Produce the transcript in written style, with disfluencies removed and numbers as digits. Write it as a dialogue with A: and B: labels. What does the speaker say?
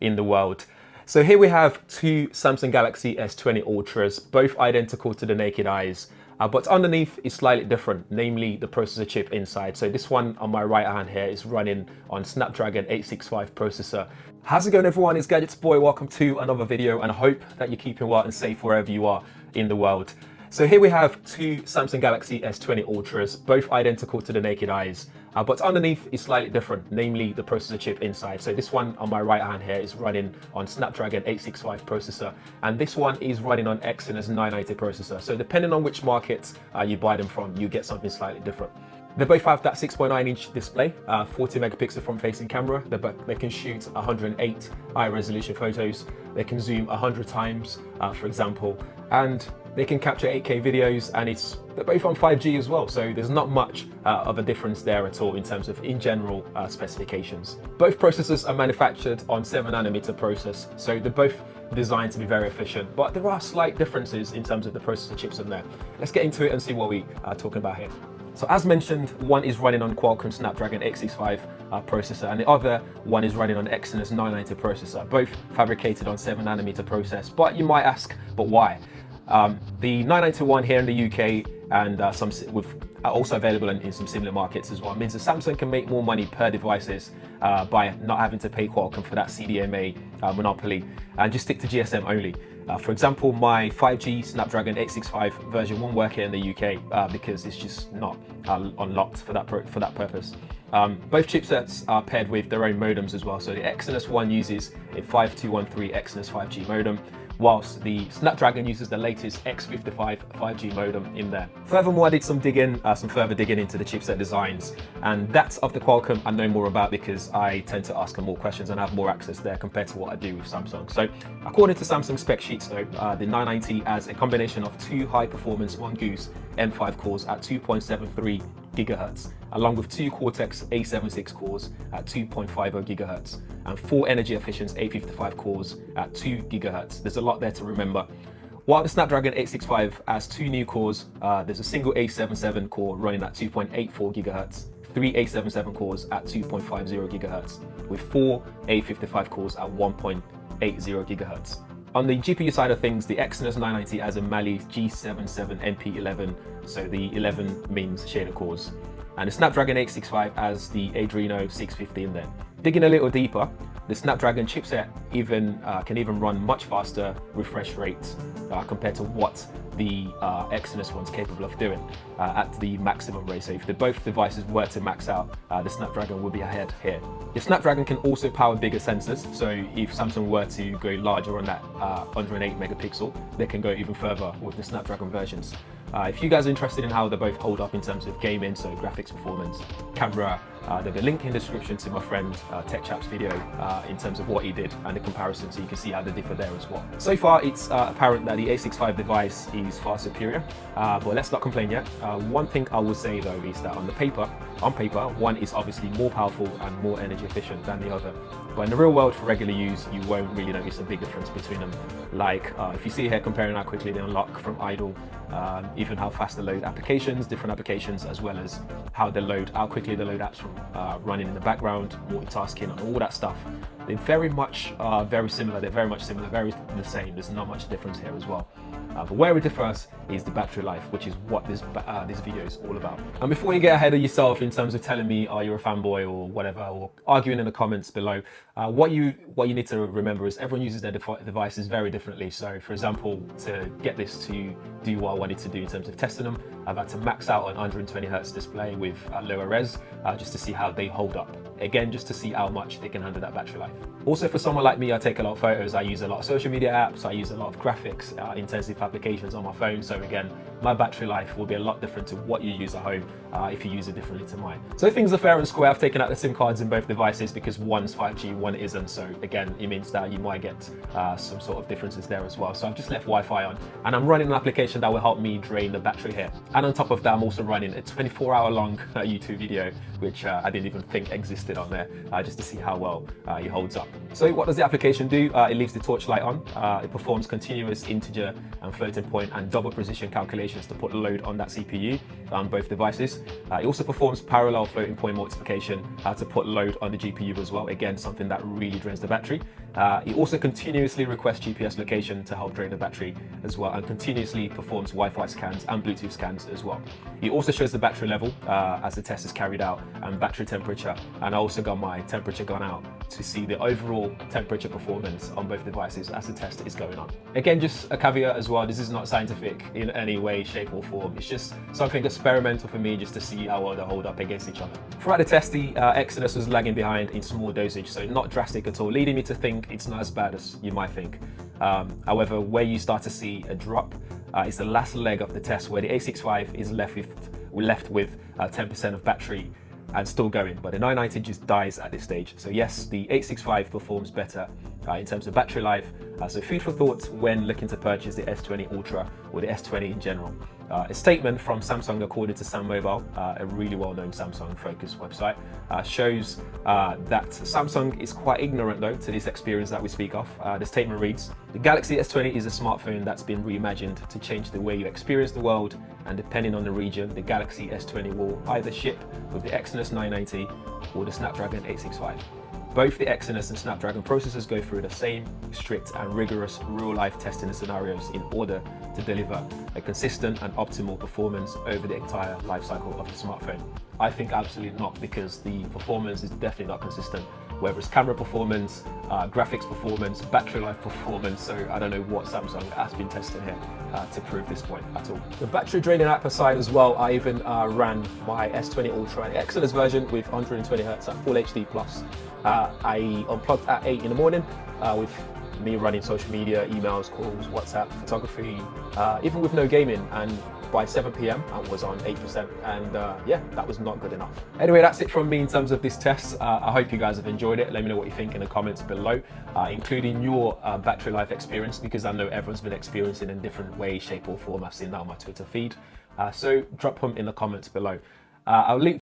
A: in the world. So here we have two Samsung Galaxy S20 Ultras, both identical to the naked eyes, but underneath is slightly different, namely the processor chip inside. So this one on my right hand here is running on Snapdragon 865 processor. How's it going, everyone? It's Gadgets Boy. Welcome to another video, and I hope that you're keeping well and safe wherever you are in the world. So here we have two Samsung Galaxy S20 Ultras, both identical to the naked eyes, but underneath is slightly different, namely the processor chip inside. So this one on my right hand here is running on Snapdragon 865 processor, and this one is running on Exynos 990 processor. So depending on which market you buy them from, you get something slightly different. They both have that 6.9-inch display, 40 megapixel front-facing camera. They can shoot 108 high-resolution photos. They can zoom 100 times, for example, and they can capture 8K videos, and they're both on 5G as well. So there's not much of a difference there at all in terms of in general specifications. Both processors are manufactured on 7nm process, so they're both designed to be very efficient, but there are slight differences in terms of the processor chips in there. Let's get into it and see what we are talking about here. So as mentioned, one is running on Qualcomm Snapdragon 865 processor, and the other one is running on Exynos 990 processor, both fabricated on 7nm process. But you might ask, but why? The 991 here in the UK and are also available in some similar markets as well. It means that Samsung can make more money per devices by not having to pay Qualcomm for that CDMA monopoly and just stick to GSM only. For example, my 5G Snapdragon 865 version won't work here in the UK because it's just not unlocked for that purpose. Both chipsets are paired with their own modems as well. So the Exynos one uses a 5213 Exynos 5G modem, whilst the Snapdragon uses the latest X55 5G modem in there. Furthermore, I did some further digging into the chipset designs, and that's of the Qualcomm I know more about because I tend to ask them more questions and have more access there compared to what I do with Samsung. So according to Samsung spec sheets though, the 990 has a combination of two high-performance Mongoose M5 cores at 2.73 GHz, along with two Cortex A76 cores at 2.50 GHz, and four energy-efficient A55 cores at 2 GHz. There's a lot there to remember. While the Snapdragon 865 has two new cores, there's a single A77 core running at 2.84 GHz, three A77 cores at 2.50 GHz, with four A55 cores at 1.80 GHz. On the GPU side of things, the Exynos 990 has a Mali G77MP11, so the 11 means shader cores. And the Snapdragon 865 has the Adreno 650 in there. Digging a little deeper, the Snapdragon chipset can even run much faster refresh rates compared to what the Exynos one's capable of doing at the maximum rate. So if both devices were to max out, the Snapdragon would be ahead here. The Snapdragon can also power bigger sensors, so if Samsung were to go larger on that 108 megapixel, they can go even further with the Snapdragon versions. If you guys are interested in how they both hold up in terms of gaming, so graphics performance, camera, there'll be a link in the description to my friend Tech Chap's video in terms of what he did and the comparison, so you can see how they differ there as well. So far, it's apparent that the 865 device is far superior, but let's not complain yet. One thing I will say though is that on paper, one is obviously more powerful and more energy efficient than the other. But in the real world, for regular use, you won't really notice a big difference between them. Like if you see here comparing how quickly they unlock from idle, even how fast they load applications, different applications, as well as how quickly they load apps from running in the background, multitasking, and all that stuff. They're very much very similar. They're very much similar, very the same. There's not much difference here as well. But where it differs is the battery life, which is what this video is all about. And before you get ahead of yourself in terms of telling me, oh, you're a fanboy or whatever, or arguing in the comments below, what you need to remember is everyone uses their devices very differently. So for example, to get this to do what I wanted to do in terms of testing them, I've had to max out an 120 Hz display with a lower res just to see how they hold up. Again, just to see how much they can handle that battery life. Also, for someone like me, I take a lot of photos, I use a lot of social media apps, I use a lot of graphics intensive applications on my phone. So again, my battery life will be a lot different to what you use at home if you use it differently to mine. So things are fair and square. I've taken out the SIM cards in both devices because one's 5G, one isn't. So again, it means that you might get some sort of differences there as well. So I've just left Wi-Fi on, and I'm running an application that will help me drain the battery here. And on top of that, I'm also running a 24-hour long YouTube video, which I didn't even think existed on there, just to see how well it holds up. So what does the application do? It leaves the torch light on. It performs continuous integer and floating point and double precision calculations applications to put load on that CPU on both devices. It also performs parallel floating point multiplication to put load on the GPU as well. Again, something that really drains the battery. It also continuously requests GPS location to help drain the battery as well, and continuously performs Wi-Fi scans and Bluetooth scans as well. It also shows the battery level as the test is carried out, and battery temperature, and I also got my temperature gun out to see the overall temperature performance on both devices as the test is going on. Again, just a caveat as well, this is not scientific in any way, shape or form. It's just something experimental for me, just to see how well they hold up against each other. Throughout the test, the Exynos was lagging behind in small dosage, so not drastic at all, leading me to think it's not as bad as you might think. However, where you start to see a drop is the last leg of the test, where the A65 is left with 10% of battery and still going, but the 990 just dies at this stage. So yes, the 865 performs better in terms of battery life. So food for thought when looking to purchase the S20 Ultra or the S20 in general. A statement from Samsung, according to Sam Mobile, a really well-known Samsung focused website, shows that Samsung is quite ignorant though to this experience that we speak of. The statement reads, "The Galaxy S20 is a smartphone that's been reimagined to change the way you experience the world, and depending on the region, the Galaxy S20 will either ship with the Exynos 990 or the Snapdragon 865. Both the Exynos and Snapdragon processors go through the same strict and rigorous real-life testing scenarios in order to deliver a consistent and optimal performance over the entire life cycle of the smartphone." I think absolutely not, because the performance is definitely not consistent, whether it's camera performance, graphics performance, battery life performance. So I don't know what Samsung has been testing here to prove this point at all. The battery draining app aside as well, I even ran my S20 Ultra, an Exynos version with 120 Hz at Full HD+. I unplugged at 8 in the morning with me running social media, emails, calls, WhatsApp, photography, even with no gaming, and by 7 p.m. I was on 8%, and yeah, that was not good enough. Anyway, that's it from me in terms of this test. I hope you guys have enjoyed it. Let me know what you think in the comments below, including your battery life experience, because I know everyone's been experiencing in different way, shape or form. I've seen that on my Twitter feed. So drop them in the comments below. I'll link